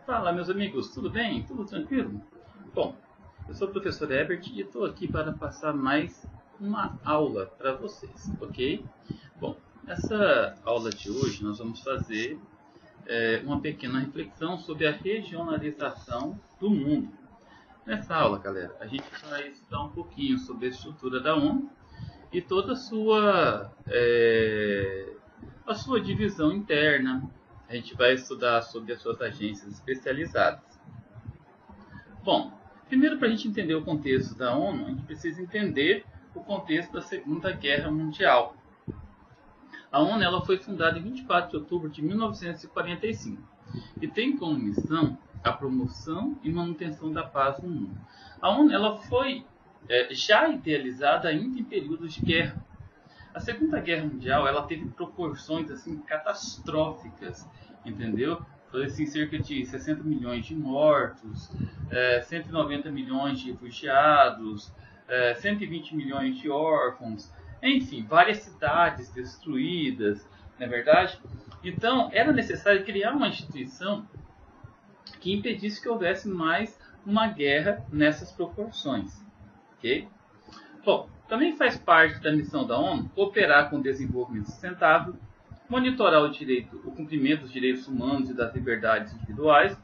Fala, meus amigos, tudo bem? Tudo tranquilo? Bom, eu sou o professor Herbert e estou aqui para passar mais uma aula para vocês, ok? Bom, nessa aula de hoje nós vamos fazer uma pequena reflexão sobre a regionalização do mundo. Nessa aula, galera, a gente vai estudar um pouquinho sobre a estrutura da ONU e toda a sua divisão interna. A gente vai estudar sobre as suas agências especializadas. Bom, primeiro, para a gente entender o contexto da ONU, a gente precisa entender o contexto da Segunda Guerra Mundial. A ONU ela foi fundada em 24 de outubro de 1945 e tem como missão a promoção e manutenção da paz no mundo. A ONU ela foi já idealizada ainda em períodos de guerra. A Segunda Guerra Mundial ela teve proporções assim catastróficas, entendeu? Foi assim, cerca de 60 milhões de mortos, 190 milhões de refugiados, 120 milhões de órfãos, enfim, várias cidades destruídas, não é verdade? Então, era necessário criar uma instituição que impedisse que houvesse mais uma guerra nessas proporções, ok? Bom, também faz parte da missão da ONU cooperar com o desenvolvimento sustentável, monitorar o cumprimento dos direitos humanos e das liberdades individuais,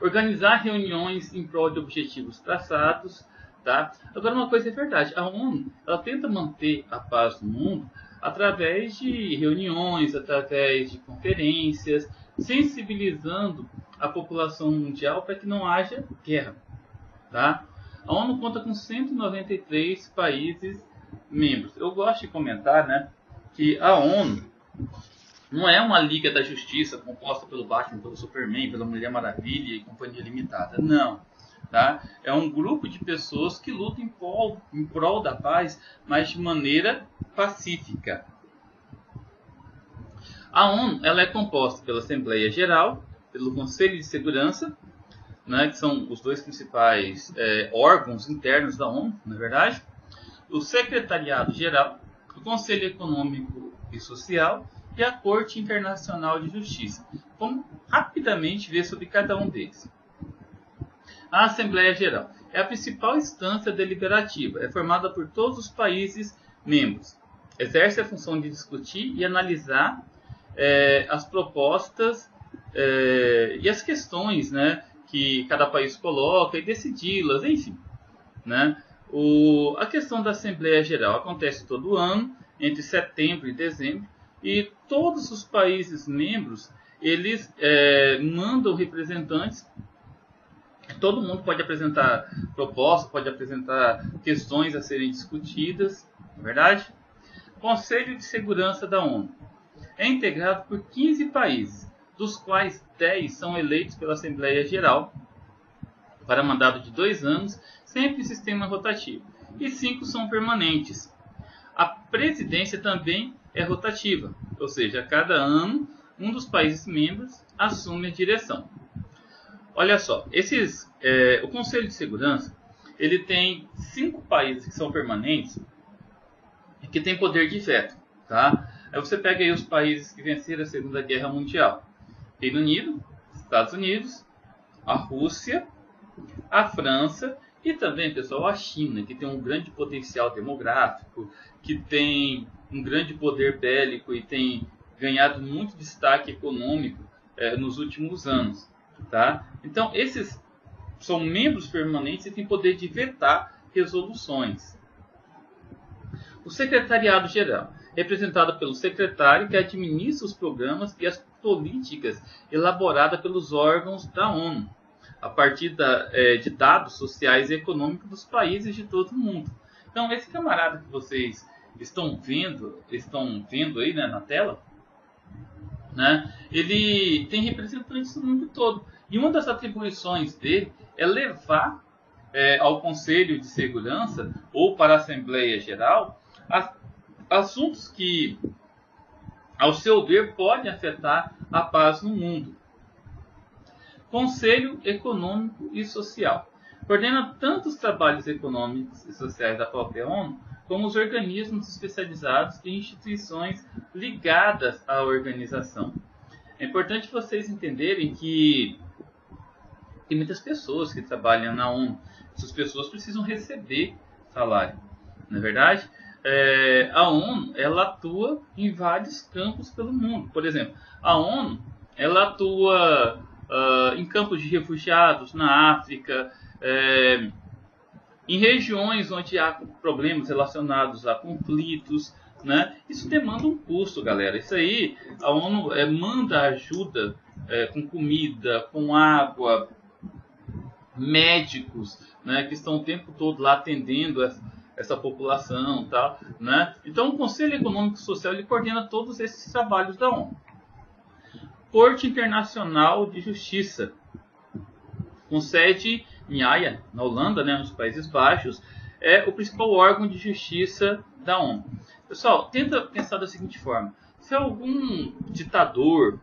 organizar reuniões em prol de objetivos traçados, tá? Agora, uma coisa é verdade, a ONU ela tenta manter a paz no mundo através de reuniões, através de conferências, sensibilizando a população mundial para que não haja guerra, tá? A ONU conta com 193 países membros. Eu gosto de comentar, né, que a ONU não é uma Liga da Justiça composta pelo Batman, pelo Superman, pela Mulher Maravilha e Companhia Limitada. Não. Tá? É um grupo de pessoas que lutam em prol da paz, mas de maneira pacífica. A ONU ela é composta pela Assembleia Geral, pelo Conselho de Segurança, né, que são os dois principais órgãos internos da ONU, na verdade, o Secretariado-Geral, o Conselho Econômico e Social e a Corte Internacional de Justiça. Vamos rapidamente ver sobre cada um deles. A Assembleia Geral é a principal instância deliberativa, é formada por todos os países membros, exerce a função de discutir e analisar as propostas e as questões, né, que cada país coloca e decidi-las, enfim, né? A questão da Assembleia Geral acontece todo ano, entre setembro e dezembro, e todos os países membros, eles mandam representantes, todo mundo pode apresentar propostas, pode apresentar questões a serem discutidas, não é verdade? Conselho de Segurança da ONU é integrado por 15 países, dos quais 10 são eleitos pela Assembleia Geral para mandato de 2 anos, sempre em sistema rotativo, e 5 são permanentes. A presidência também é rotativa, ou seja, a cada ano um dos países membros assume a direção. Olha só, o Conselho de Segurança ele tem 5 países que são permanentes e que têm poder de veto, tá? Aí você pega aí os países que venceram a Segunda Guerra Mundial: Reino Unido, Estados Unidos, a Rússia, a França e também, pessoal, a China, que tem um grande potencial demográfico, que tem um grande poder bélico e tem ganhado muito destaque econômico nos últimos anos, tá? Então, esses são membros permanentes e têm poder de vetar resoluções. O Secretariado-Geral, representado pelo secretário que administra os programas e as políticas elaboradas pelos órgãos da ONU, a partir de dados sociais e econômicos dos países de todo o mundo. Então, esse camarada que vocês estão vendo aí, né, na tela, né, ele tem representantes do mundo todo. E uma das atribuições dele é levar ao Conselho de Segurança ou para a Assembleia Geral assuntos que, ao seu ver, podem afetar a paz no mundo. Conselho Econômico e Social coordena tanto os trabalhos econômicos e sociais da própria ONU, como os organismos especializados e instituições ligadas à organização. É importante vocês entenderem que tem muitas pessoas que trabalham na ONU. Essas pessoas precisam receber salário, não é verdade? A ONU, ela atua em vários campos pelo mundo. Por exemplo, a ONU, ela atua em campos de refugiados na África, em regiões onde há problemas relacionados a conflitos, né? Isso demanda um custo, galera. Isso aí, a ONU manda ajuda com comida, com água, médicos, né, que estão o tempo todo lá atendendo essa população, tal, né? Então o Conselho Econômico e Social ele coordena todos esses trabalhos da ONU. Corte Internacional de Justiça, com sede em Haia, na Holanda, né, nos Países Baixos, é o principal órgão de justiça da ONU. Pessoal, tenta pensar da seguinte forma: se algum ditador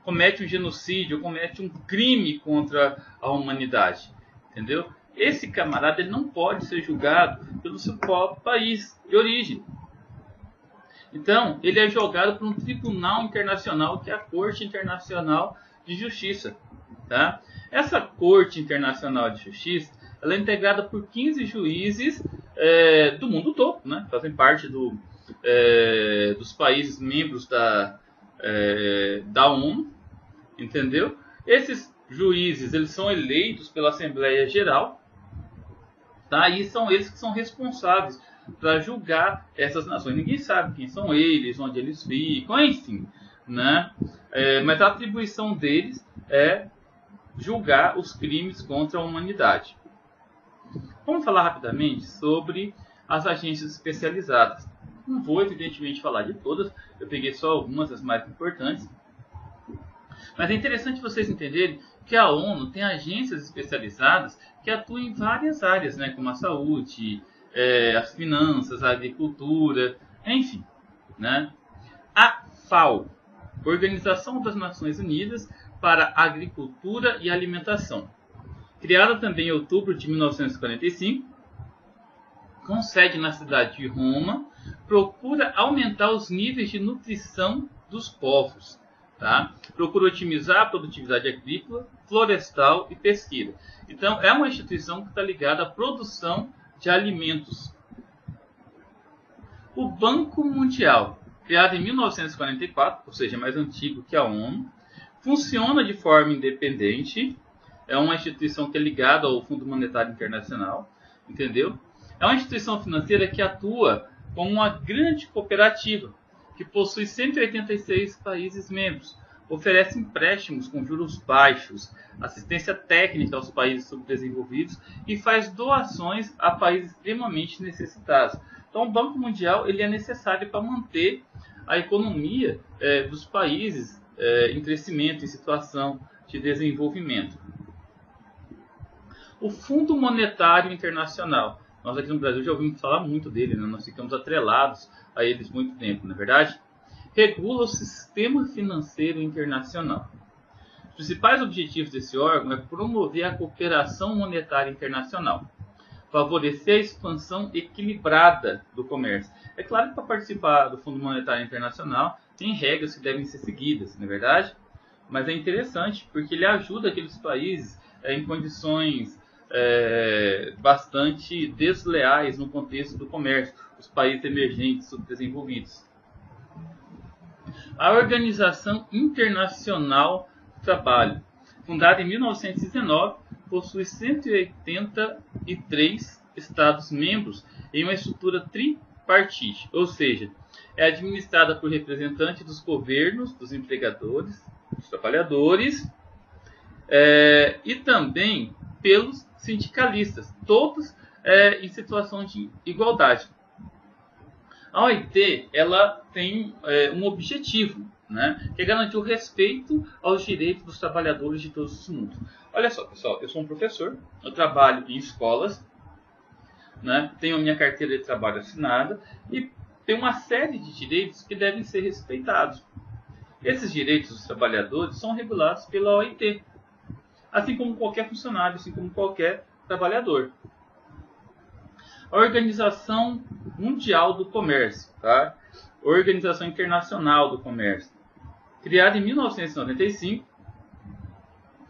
comete um genocídio, comete um crime contra a humanidade, entendeu? Esse camarada ele não pode ser julgado pelo seu próprio país de origem. Então, ele é julgado por um tribunal internacional, que é a Corte Internacional de Justiça. Tá? Essa Corte Internacional de Justiça ela é integrada por 15 juízes do mundo todo, né? Fazem parte dos países membros da ONU, entendeu? Esses juízes eles são eleitos pela Assembleia Geral, tá? E são eles que são responsáveis para julgar essas nações. Ninguém sabe quem são eles, onde eles ficam, enfim, né? Mas a atribuição deles é julgar os crimes contra a humanidade. Vamos falar rapidamente sobre as agências especializadas. Não vou, evidentemente, falar de todas, eu peguei só algumas, as mais importantes. Mas é interessante vocês entenderem que a ONU tem agências especializadas que atuam em várias áreas, né, como a saúde, as finanças, a agricultura, enfim. Né? A FAO, Organização das Nações Unidas para a Agricultura e Alimentação, criada também em outubro de 1945, com sede na cidade de Roma, procura aumentar os níveis de nutrição dos povos. Tá? Procura otimizar a produtividade agrícola, florestal e pesqueira. Então, é uma instituição que está ligada à produção de alimentos. O Banco Mundial, criado em 1944, ou seja, mais antigo que a ONU, funciona de forma independente. É uma instituição que é ligada ao Fundo Monetário Internacional, entendeu? É uma instituição financeira que atua como uma grande cooperativa, que possui 186 países membros, oferece empréstimos com juros baixos, assistência técnica aos países subdesenvolvidos e faz doações a países extremamente necessitados. Então, o Banco Mundial ele é necessário para manter a economia dos países em crescimento, em situação de desenvolvimento. O Fundo Monetário Internacional. Nós aqui no Brasil já ouvimos falar muito dele, né? Nós ficamos atrelados a eles muito tempo, não é verdade? Regula o sistema financeiro internacional. Os principais objetivos desse órgão é promover a cooperação monetária internacional, favorecer a expansão equilibrada do comércio. É claro que para participar do Fundo Monetário Internacional tem regras que devem ser seguidas, não é verdade? Mas é interessante porque ele ajuda aqueles países em condições bastante desleais no contexto do comércio, os países emergentes, subdesenvolvidos. A Organização Internacional do Trabalho, fundada em 1919, possui 183 Estados-membros em uma estrutura tripartite, ou seja, é administrada por representantes dos governos, dos empregadores, dos trabalhadores e também pelos sindicalistas, todos em situação de igualdade. A OIT ela tem um objetivo, né, que é garantir o respeito aos direitos dos trabalhadores de todos os mundos. Olha só, pessoal, eu sou um professor, eu trabalho em escolas, né, tenho a minha carteira de trabalho assinada e tenho uma série de direitos que devem ser respeitados. Esses direitos dos trabalhadores são regulados pela OIT, assim como qualquer funcionário, assim como qualquer trabalhador. A Organização Mundial do Comércio, tá? Organização Internacional do Comércio. criada em 1995,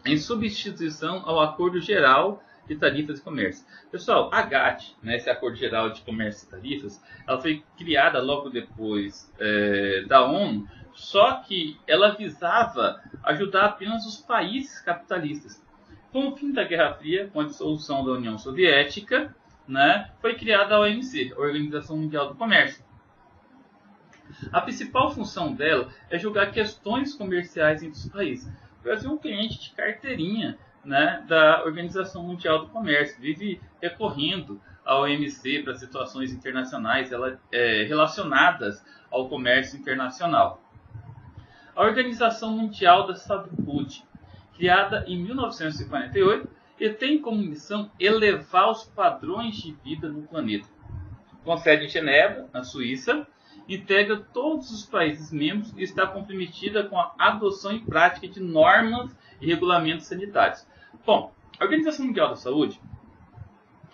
em substituição ao Acordo Geral de Tarifas e Comércio. Pessoal, a GATT, né, esse Acordo Geral de Comércio e Tarifas, ela foi criada logo depois da ONU, só que ela visava ajudar apenas os países capitalistas. Com o fim da Guerra Fria, com a dissolução da União Soviética, né, foi criada a OMC, a Organização Mundial do Comércio. A principal função dela é julgar questões comerciais entre os países. O Brasil é um cliente de carteirinha, né, da Organização Mundial do Comércio, vive recorrendo à OMC para situações internacionais relacionadas ao comércio internacional. A Organização Mundial da Saúde, criada em 1948, e tem como missão elevar os padrões de vida no planeta. Com sede em Genebra, na Suíça, integra todos os países membros e está comprometida com a adoção em prática de normas e regulamentos sanitários. Bom, a Organização Mundial da Saúde,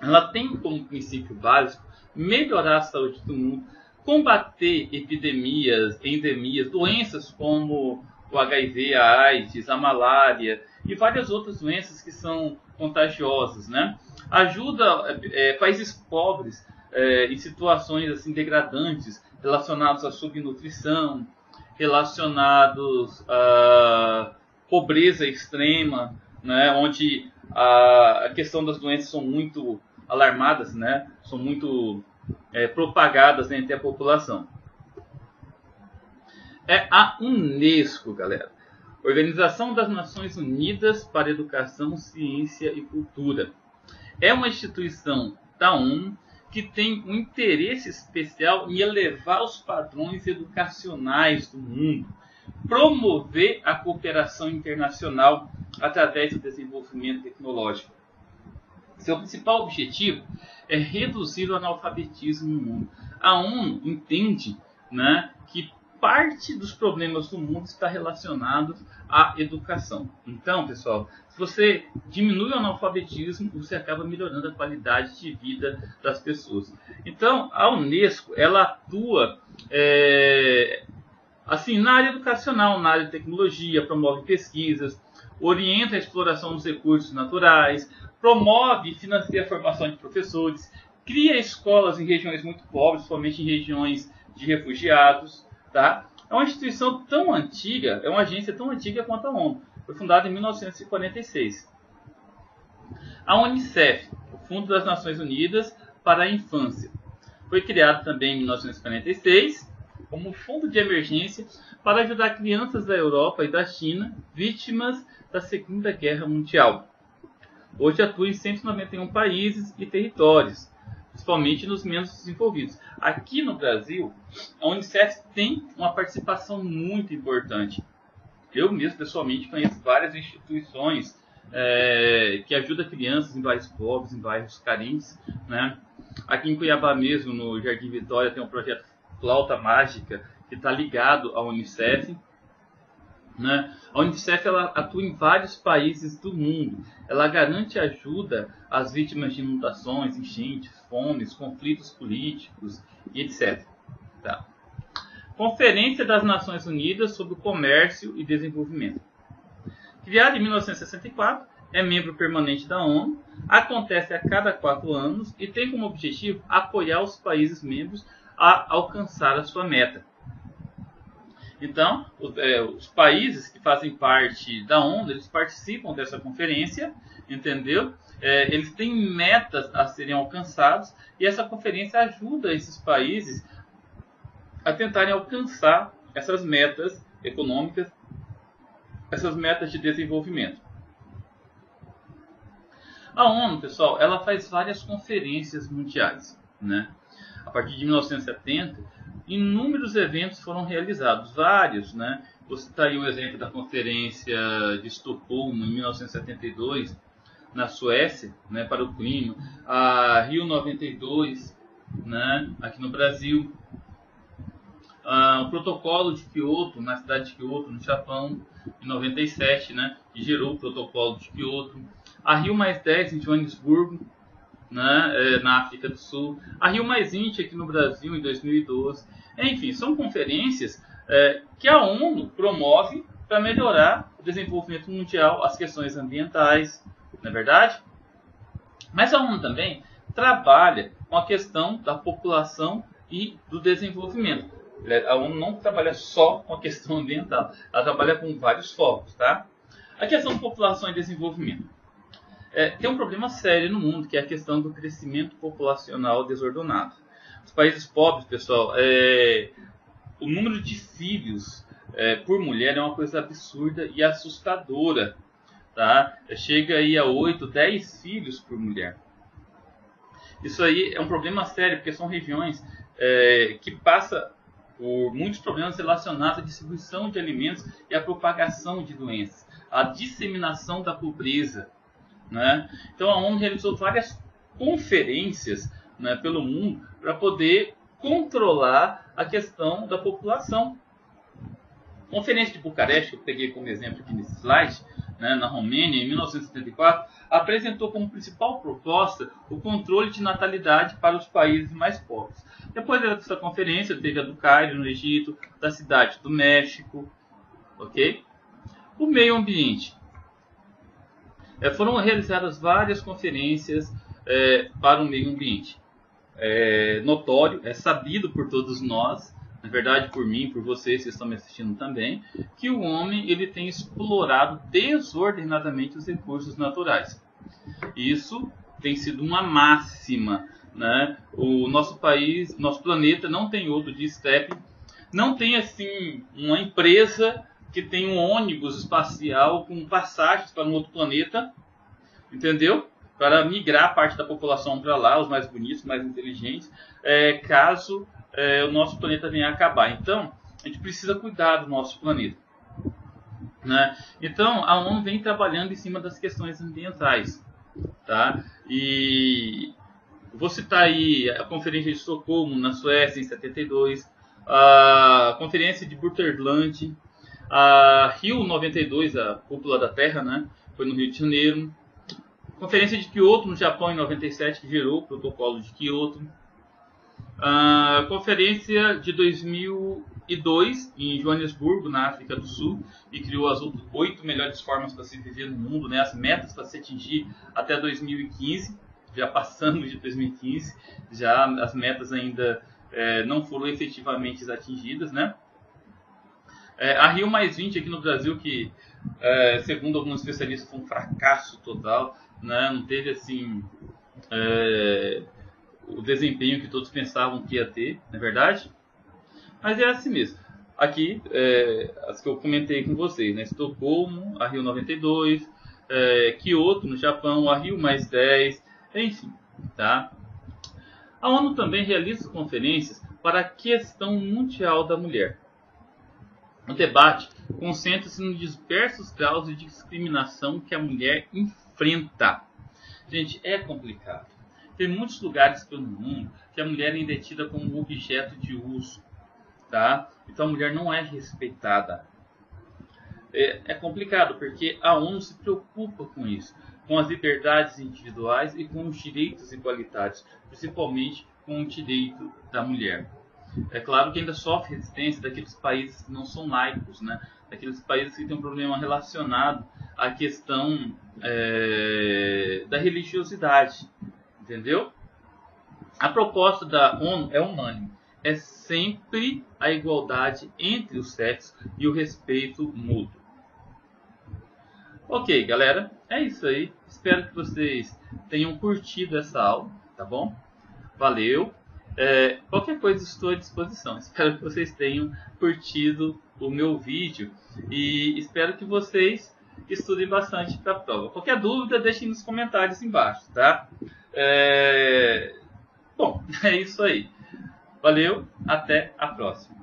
ela tem como princípio básico melhorar a saúde do mundo, combater epidemias, endemias, doenças como o HIV, a AIDS, a malária e várias outras doenças que são contagiosas, né? Ajuda países pobres em situações assim degradantes, relacionados à subnutrição, relacionados à pobreza extrema, né? Onde a questão das doenças são muito alarmadas, né? São muito propagadas entre a população. É a Unesco, galera. Organização das Nações Unidas para Educação, Ciência e Cultura. É uma instituição da ONU que tem um interesse especial em elevar os padrões educacionais do mundo, promover a cooperação internacional através do desenvolvimento tecnológico. Seu principal objetivo é reduzir o analfabetismo no mundo. A ONU entende, né, que parte dos problemas do mundo está relacionado à educação. Então, pessoal, se você diminui o analfabetismo, você acaba melhorando a qualidade de vida das pessoas. Então, a Unesco, ela atua assim, na área educacional, na área de tecnologia, promove pesquisas, orienta a exploração dos recursos naturais, promove e financia a formação de professores, cria escolas em regiões muito pobres, principalmente em regiões de refugiados. Tá? É uma instituição tão antiga, é uma agência tão antiga quanto a ONU. Foi fundada em 1946. A Unicef, o Fundo das Nações Unidas para a Infância, foi criado também em 1946 como fundo de emergência para ajudar crianças da Europa e da China vítimas da Segunda Guerra Mundial. Hoje atua em 191 países e territórios, principalmente nos menos desenvolvidos. Aqui no Brasil, a Unicef tem uma participação muito importante. Eu mesmo, pessoalmente, conheço várias instituições que ajudam crianças em bairros pobres, em bairros carentes, né? Aqui em Cuiabá mesmo, no Jardim Vitória, tem um projeto Flauta Mágica, que está ligado à Unicef. Né? A Unicef ela atua em vários países do mundo. Ela garante ajuda às vítimas de inundações, enchentes, fomes, conflitos políticos e etc. Tá. Conferência das Nações Unidas sobre o Comércio e Desenvolvimento. Criada em 1964, é membro permanente da ONU, acontece a cada 4 anos e tem como objetivo apoiar os países membros a alcançar a sua meta. Então, os países que fazem parte da ONU, eles participam dessa conferência, entendeu? Eles têm metas a serem alcançadas e essa conferência ajuda esses países a tentarem alcançar essas metas econômicas, essas metas de desenvolvimento. A ONU, pessoal, ela faz várias conferências mundiais, né? A partir de 1970, inúmeros eventos foram realizados, vários, né? Vou citar aí um exemplo da Conferência de Estocolmo, em 1972, na Suécia, né, para o clima, a Rio 92, né, aqui no Brasil, o Protocolo de Kyoto, na cidade de Kyoto, no Japão, em 97, né, que gerou o Protocolo de Kyoto, a Rio+10 em Joanesburgo, né, na África do Sul, a Rio+20 aqui no Brasil em 2012. Enfim, são conferências que a ONU promove para melhorar o desenvolvimento mundial, as questões ambientais, não é verdade? Mas a ONU também trabalha com a questão da população e do desenvolvimento. A ONU não trabalha só com a questão ambiental, ela trabalha com vários focos, tá? A questão da população e desenvolvimento. Tem um problema sério no mundo, que é a questão do crescimento populacional desordenado. Os países pobres, pessoal, o número de filhos por mulher é uma coisa absurda e assustadora, tá? Chega aí a 8, 10 filhos por mulher. Isso aí é um problema sério, porque são regiões que passam por muitos problemas relacionados à distribuição de alimentos e à propagação de doenças, à disseminação da pobreza, né? Então a ONU realizou várias conferências, né, pelo mundo para poder controlar a questão da população. A Conferência de Bucareste, que eu peguei como exemplo aqui nesse slide, né, na Romênia, em 1974, apresentou como principal proposta o controle de natalidade para os países mais pobres. Depois dessa conferência, teve a do Cairo, no Egito, da cidade do México. Ok? O meio ambiente. Foram realizadas várias conferências para o meio ambiente. É notório, é sabido por todos nós, na verdade por mim, por vocês que estão me assistindo também, que o homem ele tem explorado desordenadamente os recursos naturais. Isso tem sido uma máxima, né? O nosso país, nosso planeta não tem ouro de estepe, não tem assim uma empresa que tem um ônibus espacial com passagens para um outro planeta, entendeu? Para migrar parte da população para lá, os mais bonitos, mais inteligentes, caso o nosso planeta venha a acabar. Então, a gente precisa cuidar do nosso planeta, né? Então, a ONU vem trabalhando em cima das questões ambientais, tá? E vou citar aí a Conferência de Estocolmo, na Suécia, em 72, a Conferência de Brundtland, a Rio 92, a Cúpula da Terra, né? Foi no Rio de Janeiro. Conferência de Kyoto, no Japão, em 97, que gerou o protocolo de Kyoto. A Conferência de 2002, em Joanesburgo, na África do Sul, e criou as 8 melhores formas para se viver no mundo, né? As metas para se atingir até 2015. Já passamos de 2015, já as metas ainda não foram efetivamente atingidas, né? A Rio +20 aqui no Brasil, que segundo alguns especialistas foi um fracasso total, né? Não teve assim o desempenho que todos pensavam que ia ter, não é verdade? Mas é assim mesmo. Aqui, as que eu comentei com vocês, né? Estocolmo, a Rio 92, Kyoto no Japão, a Rio +10, enfim, tá? A ONU também realiza conferências para a questão mundial da mulher. O debate concentra-se nos diversos graus de discriminação que a mulher enfrenta. Gente, é complicado. Tem muitos lugares pelo mundo que a mulher ainda é tida como objeto de uso, tá? Então a mulher não é respeitada. É complicado porque a ONU se preocupa com isso, com as liberdades individuais e com os direitos igualitários, principalmente com o direito da mulher. É claro que ainda sofre resistência daqueles países que não são laicos, né? Daqueles países que têm um problema relacionado à questão da religiosidade, entendeu? A proposta da ONU é unânime, é sempre a igualdade entre os sexos e o respeito mútuo. Ok, galera, é isso aí. Espero que vocês tenham curtido essa aula, tá bom? Valeu! Qualquer coisa estou à disposição. Espero que vocês tenham curtido o meu vídeo e espero que vocês estudem bastante para a prova. Qualquer dúvida, deixem nos comentários embaixo, tá? Bom, é isso aí. Valeu, até a próxima.